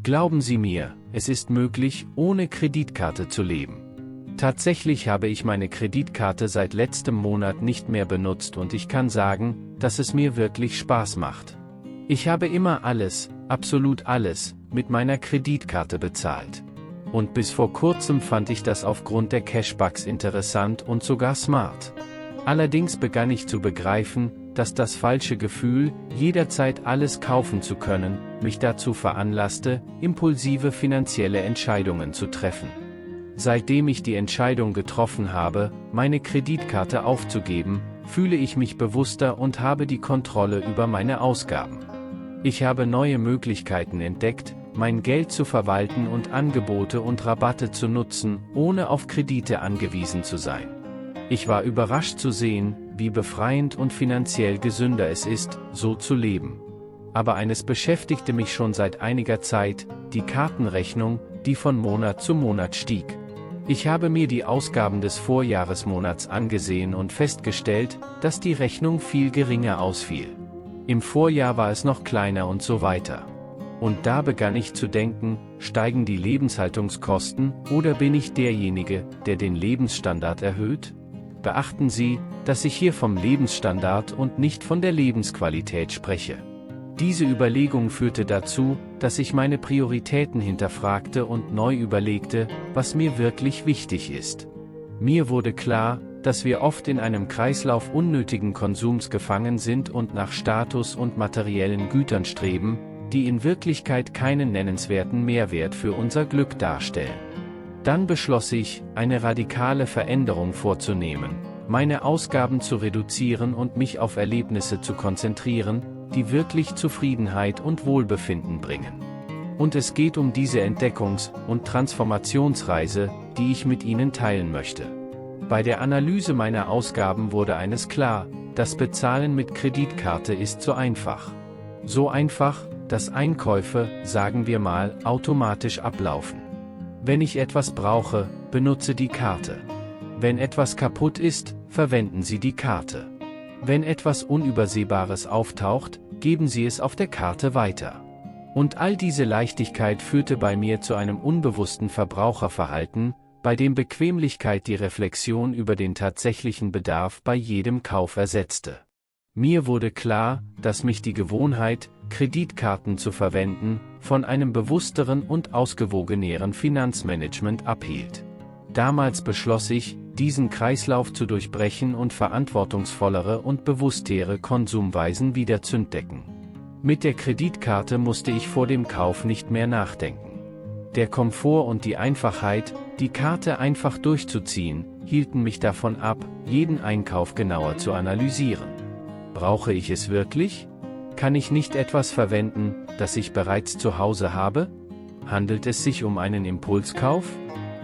Glauben Sie mir, es ist möglich, ohne Kreditkarte zu leben. Tatsächlich habe ich meine Kreditkarte seit letztem Monat nicht mehr benutzt und ich kann sagen, dass es mir wirklich Spaß macht. Ich habe immer alles, absolut alles, mit meiner Kreditkarte bezahlt. Und bis vor kurzem fand ich das aufgrund der Cashbacks interessant und sogar smart. Allerdings begann ich zu begreifen, dass das falsche Gefühl, jederzeit alles kaufen zu können, mich dazu veranlasste, impulsive finanzielle Entscheidungen zu treffen. Seitdem ich die Entscheidung getroffen habe, meine Kreditkarte aufzugeben, fühle ich mich bewusster und habe die Kontrolle über meine Ausgaben. Ich habe neue Möglichkeiten entdeckt, mein Geld zu verwalten und Angebote und Rabatte zu nutzen, ohne auf Kredite angewiesen zu sein. Ich war überrascht zu sehen, wie befreiend und finanziell gesünder es ist, so zu leben. Aber eines beschäftigte mich schon seit einiger Zeit, die Kartenrechnung, die von Monat zu Monat stieg. Ich habe mir die Ausgaben des Vorjahresmonats angesehen und festgestellt, dass die Rechnung viel geringer ausfiel. Im Vorjahr war es noch kleiner und so weiter. Und da begann ich zu denken, steigen die Lebenshaltungskosten oder bin ich derjenige, der den Lebensstandard erhöht? Beachten Sie, dass ich hier vom Lebensstandard und nicht von der Lebensqualität spreche. Diese Überlegung führte dazu, dass ich meine Prioritäten hinterfragte und neu überlegte, was mir wirklich wichtig ist. Mir wurde klar, dass wir oft in einem Kreislauf unnötigen Konsums gefangen sind und nach Status und materiellen Gütern streben, die in Wirklichkeit keinen nennenswerten Mehrwert für unser Glück darstellen. Dann beschloss ich, eine radikale Veränderung vorzunehmen, meine Ausgaben zu reduzieren und mich auf Erlebnisse zu konzentrieren, die wirklich Zufriedenheit und Wohlbefinden bringen. Und es geht um diese Entdeckungs- und Transformationsreise, die ich mit Ihnen teilen möchte. Bei der Analyse meiner Ausgaben wurde eines klar: Das Bezahlen mit Kreditkarte ist so einfach. So einfach, dass Einkäufe, sagen wir mal, automatisch ablaufen. Wenn ich etwas brauche, benutze die Karte. Wenn etwas kaputt ist, verwenden Sie die Karte. Wenn etwas Unübersehbares auftaucht, geben Sie es auf der Karte weiter. Und all diese Leichtigkeit führte bei mir zu einem unbewussten Verbraucherverhalten, bei dem Bequemlichkeit die Reflexion über den tatsächlichen Bedarf bei jedem Kauf ersetzte. Mir wurde klar, dass mich die Gewohnheit, Kreditkarten zu verwenden, von einem bewussteren und ausgewogeneren Finanzmanagement abhielt. Damals beschloss ich, diesen Kreislauf zu durchbrechen und verantwortungsvollere und bewusstere Konsumweisen wieder zu entdecken. Mit der Kreditkarte musste ich vor dem Kauf nicht mehr nachdenken. Der Komfort und die Einfachheit, die Karte einfach durchzuziehen, hielten mich davon ab, jeden Einkauf genauer zu analysieren. Brauche ich es wirklich? Kann ich nicht etwas verwenden, das ich bereits zu Hause habe? Handelt es sich um einen Impulskauf?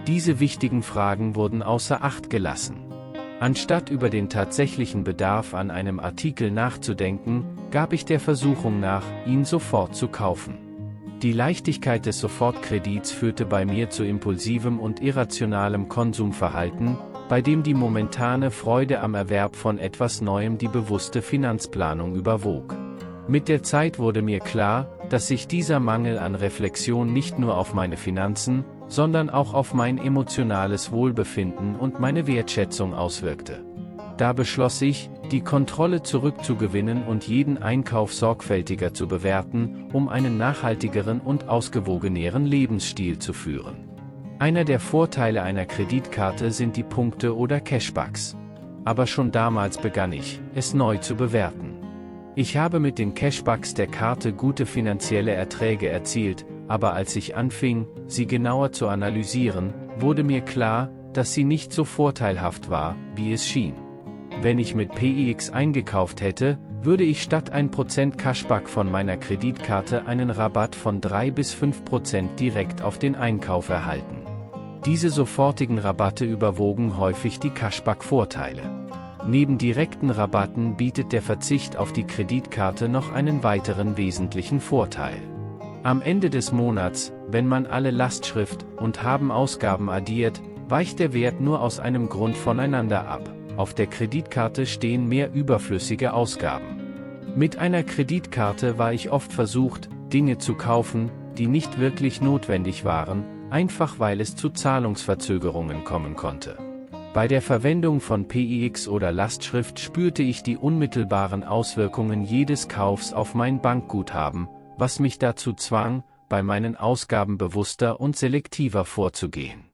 Diese wichtigen Fragen wurden außer Acht gelassen. Anstatt über den tatsächlichen Bedarf an einem Artikel nachzudenken, gab ich der Versuchung nach, ihn sofort zu kaufen. Die Leichtigkeit des Sofortkredits führte bei mir zu impulsivem und irrationalem Konsumverhalten, bei dem die momentane Freude am Erwerb von etwas Neuem die bewusste Finanzplanung überwog. Mit der Zeit wurde mir klar, dass sich dieser Mangel an Reflexion nicht nur auf meine Finanzen, sondern auch auf mein emotionales Wohlbefinden und meine Wertschätzung auswirkte. Da beschloss ich, die Kontrolle zurückzugewinnen und jeden Einkauf sorgfältiger zu bewerten, um einen nachhaltigeren und ausgewogeneren Lebensstil zu führen. Einer der Vorteile einer Kreditkarte sind die Punkte oder Cashbacks. Aber schon damals begann ich, es neu zu bewerten. Ich habe mit den Cashbacks der Karte gute finanzielle Erträge erzielt, aber als ich anfing, sie genauer zu analysieren, wurde mir klar, dass sie nicht so vorteilhaft war, wie es schien. Wenn ich mit PIX eingekauft hätte, würde ich statt 1% Cashback von meiner Kreditkarte einen Rabatt von 3 bis 5% direkt auf den Einkauf erhalten. Diese sofortigen Rabatte überwogen häufig die Cashback-Vorteile. Neben direkten Rabatten bietet der Verzicht auf die Kreditkarte noch einen weiteren wesentlichen Vorteil. Am Ende des Monats, wenn man alle Lastschrift- und Habenausgaben addiert, weicht der Wert nur aus einem Grund voneinander ab: Auf der Kreditkarte stehen mehr überflüssige Ausgaben. Mit einer Kreditkarte war ich oft versucht, Dinge zu kaufen, die nicht wirklich notwendig waren, einfach weil es zu Zahlungsverzögerungen kommen konnte. Bei der Verwendung von PIX oder Lastschrift spürte ich die unmittelbaren Auswirkungen jedes Kaufs auf mein Bankguthaben, was mich dazu zwang, bei meinen Ausgaben bewusster und selektiver vorzugehen.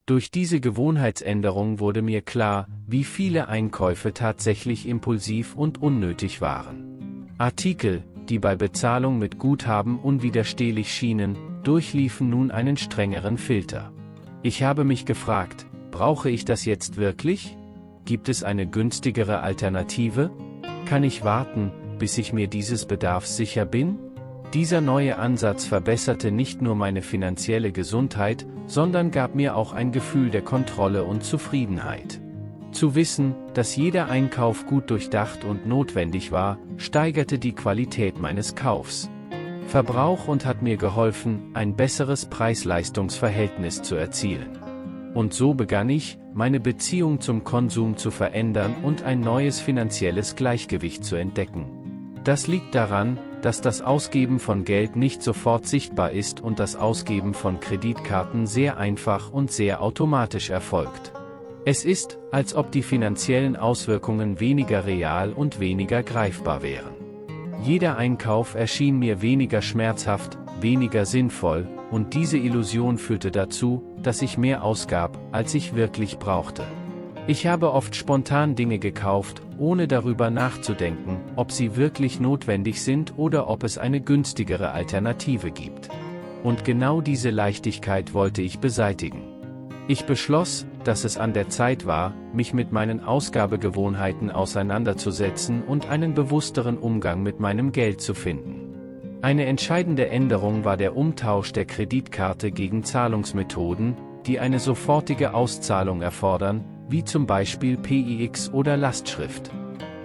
Durch diese Gewohnheitsänderung wurde mir klar, wie viele Einkäufe tatsächlich impulsiv und unnötig waren. Artikel, die bei Bezahlung mit Guthaben unwiderstehlich schienen, durchliefen nun einen strengeren Filter. Ich habe mich gefragt, brauche ich das jetzt wirklich? Gibt es eine günstigere Alternative? Kann ich warten, bis ich mir dieses Bedarfs sicher bin? Dieser neue Ansatz verbesserte nicht nur meine finanzielle Gesundheit, sondern gab mir auch ein Gefühl der Kontrolle und Zufriedenheit. Zu wissen, dass jeder Einkauf gut durchdacht und notwendig war, steigerte die Qualität meines Kaufs. Verbrauch und hat mir geholfen, ein besseres Preis-Leistungs-Verhältnis zu erzielen. Und so begann ich, meine Beziehung zum Konsum zu verändern und ein neues finanzielles Gleichgewicht zu entdecken. Das liegt daran, dass das Ausgeben von Geld nicht sofort sichtbar ist und das Ausgeben von Kreditkarten sehr einfach und sehr automatisch erfolgt. Es ist, als ob die finanziellen Auswirkungen weniger real und weniger greifbar wären. Jeder Einkauf erschien mir weniger schmerzhaft, weniger sinnvoll, und diese Illusion führte dazu, dass ich mehr ausgab, als ich wirklich brauchte. Ich habe oft spontan Dinge gekauft, ohne darüber nachzudenken, ob sie wirklich notwendig sind oder ob es eine günstigere Alternative gibt. Und genau diese Leichtigkeit wollte ich beseitigen. Ich beschloss, dass es an der Zeit war, mich mit meinen Ausgabegewohnheiten auseinanderzusetzen und einen bewussteren Umgang mit meinem Geld zu finden. Eine entscheidende Änderung war der Umtausch der Kreditkarte gegen Zahlungsmethoden, die eine sofortige Auszahlung erfordern, wie zum Beispiel PIX oder Lastschrift.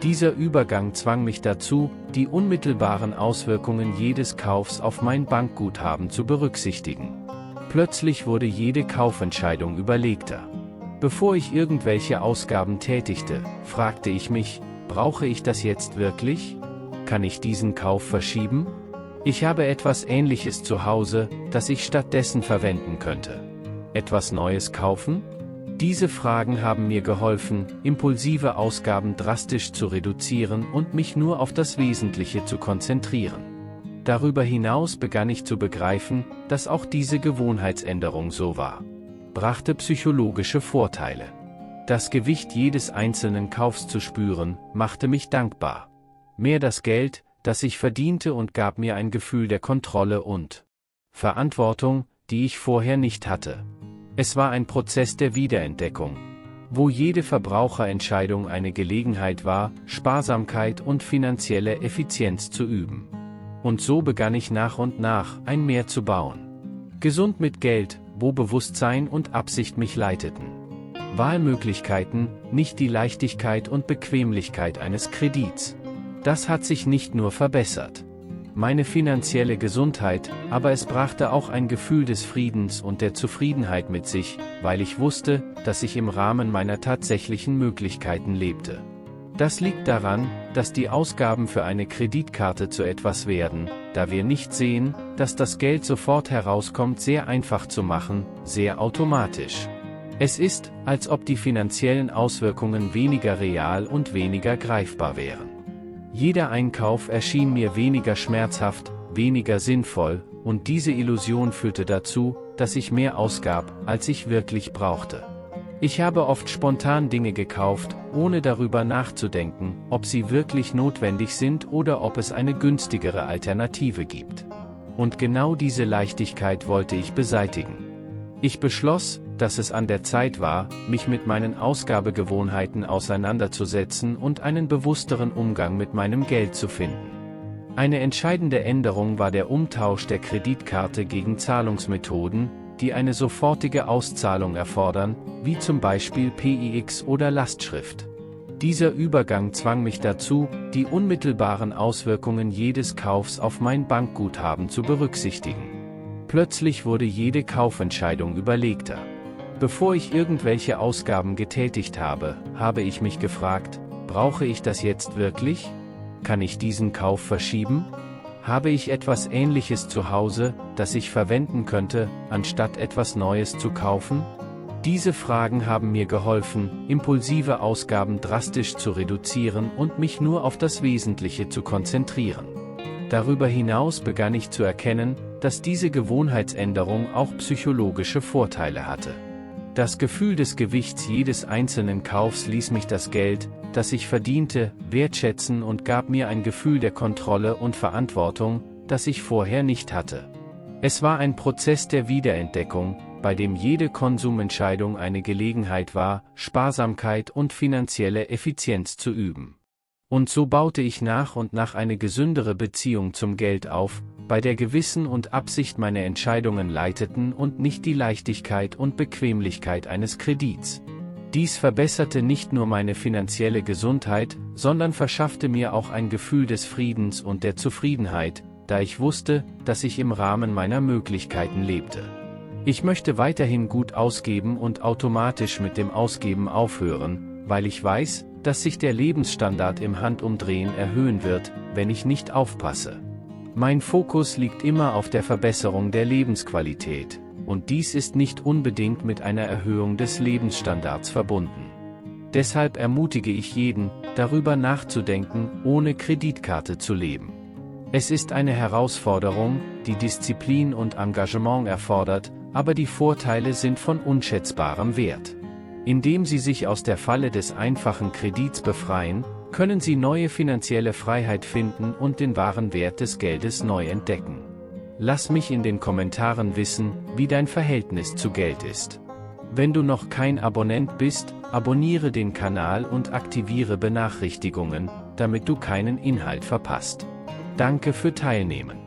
Dieser Übergang zwang mich dazu, die unmittelbaren Auswirkungen jedes Kaufs auf mein Bankguthaben zu berücksichtigen. Plötzlich wurde jede Kaufentscheidung überlegter. Bevor ich irgendwelche Ausgaben tätigte, fragte ich mich, brauche ich das jetzt wirklich? Kann ich diesen Kauf verschieben? Ich habe etwas Ähnliches zu Hause, das ich stattdessen verwenden könnte. Etwas Neues kaufen? Diese Fragen haben mir geholfen, impulsive Ausgaben drastisch zu reduzieren und mich nur auf das Wesentliche zu konzentrieren. Darüber hinaus begann ich zu begreifen, dass auch diese Gewohnheitsänderung so war. Brachte psychologische Vorteile. Das Gewicht jedes einzelnen Kaufs zu spüren, machte mich dankbar. Mehr das Geld, das ich verdiente, und gab mir ein Gefühl der Kontrolle und Verantwortung, die ich vorher nicht hatte. Es war ein Prozess der Wiederentdeckung, wo jede Verbraucherentscheidung eine Gelegenheit war, Sparsamkeit und finanzielle Effizienz zu üben. Und so begann ich nach und nach, ein Mehr zu bauen. Gesund mit Geld, wo Bewusstsein und Absicht mich leiteten. Wahlmöglichkeiten, nicht die Leichtigkeit und Bequemlichkeit eines Kredits. Das hat sich nicht nur verbessert. Meine finanzielle Gesundheit, aber es brachte auch ein Gefühl des Friedens und der Zufriedenheit mit sich, weil ich wusste, dass ich im Rahmen meiner tatsächlichen Möglichkeiten lebte. Das liegt daran, dass die Ausgaben für eine Kreditkarte zu etwas werden, da wir nicht sehen, dass das Geld sofort herauskommt, sehr einfach zu machen, sehr automatisch. Es ist, als ob die finanziellen Auswirkungen weniger real und weniger greifbar wären. Jeder Einkauf erschien mir weniger schmerzhaft, weniger sinnvoll, und diese Illusion führte dazu, dass ich mehr ausgab, als ich wirklich brauchte. Ich habe oft spontan Dinge gekauft, ohne darüber nachzudenken, ob sie wirklich notwendig sind oder ob es eine günstigere Alternative gibt. Und genau diese Leichtigkeit wollte ich beseitigen. Ich beschloss, dass es an der Zeit war, mich mit meinen Ausgabegewohnheiten auseinanderzusetzen und einen bewussteren Umgang mit meinem Geld zu finden. Eine entscheidende Änderung war der Umtausch der Kreditkarte gegen Zahlungsmethoden, die eine sofortige Auszahlung erfordern, wie zum Beispiel PIX oder Lastschrift. Dieser Übergang zwang mich dazu, die unmittelbaren Auswirkungen jedes Kaufs auf mein Bankguthaben zu berücksichtigen. Plötzlich wurde jede Kaufentscheidung überlegter. Bevor ich irgendwelche Ausgaben getätigt habe, habe ich mich gefragt, brauche ich das jetzt wirklich? Kann ich diesen Kauf verschieben? Habe ich etwas Ähnliches zu Hause, das ich verwenden könnte, anstatt etwas Neues zu kaufen? Diese Fragen haben mir geholfen, impulsive Ausgaben drastisch zu reduzieren und mich nur auf das Wesentliche zu konzentrieren. Darüber hinaus begann ich zu erkennen, dass diese Gewohnheitsänderung auch psychologische Vorteile hatte. Das Gefühl des Gewichts jedes einzelnen Kaufs ließ mich das Geld, das ich verdiente, wertschätzen und gab mir ein Gefühl der Kontrolle und Verantwortung, das ich vorher nicht hatte. Es war ein Prozess der Wiederentdeckung, bei dem jede Konsumentscheidung eine Gelegenheit war, Sparsamkeit und finanzielle Effizienz zu üben. Und so baute ich nach und nach eine gesündere Beziehung zum Geld auf, bei der Gewissen und Absicht meine Entscheidungen leiteten und nicht die Leichtigkeit und Bequemlichkeit eines Kredits. Dies verbesserte nicht nur meine finanzielle Gesundheit, sondern verschaffte mir auch ein Gefühl des Friedens und der Zufriedenheit, da ich wusste, dass ich im Rahmen meiner Möglichkeiten lebte. Ich möchte weiterhin gut ausgeben und automatisch mit dem Ausgeben aufhören, weil ich weiß, dass sich der Lebensstandard im Handumdrehen erhöhen wird, wenn ich nicht aufpasse. Mein Fokus liegt immer auf der Verbesserung der Lebensqualität, und dies ist nicht unbedingt mit einer Erhöhung des Lebensstandards verbunden. Deshalb ermutige ich jeden, darüber nachzudenken, ohne Kreditkarte zu leben. Es ist eine Herausforderung, die Disziplin und Engagement erfordert, aber die Vorteile sind von unschätzbarem Wert. Indem Sie sich aus der Falle des einfachen Kredits befreien, können Sie neue finanzielle Freiheit finden und den wahren Wert des Geldes neu entdecken. Lass mich in den Kommentaren wissen, wie dein Verhältnis zu Geld ist. Wenn du noch kein Abonnent bist, abonniere den Kanal und aktiviere Benachrichtigungen, damit du keinen Inhalt verpasst. Danke für Teilnehmen.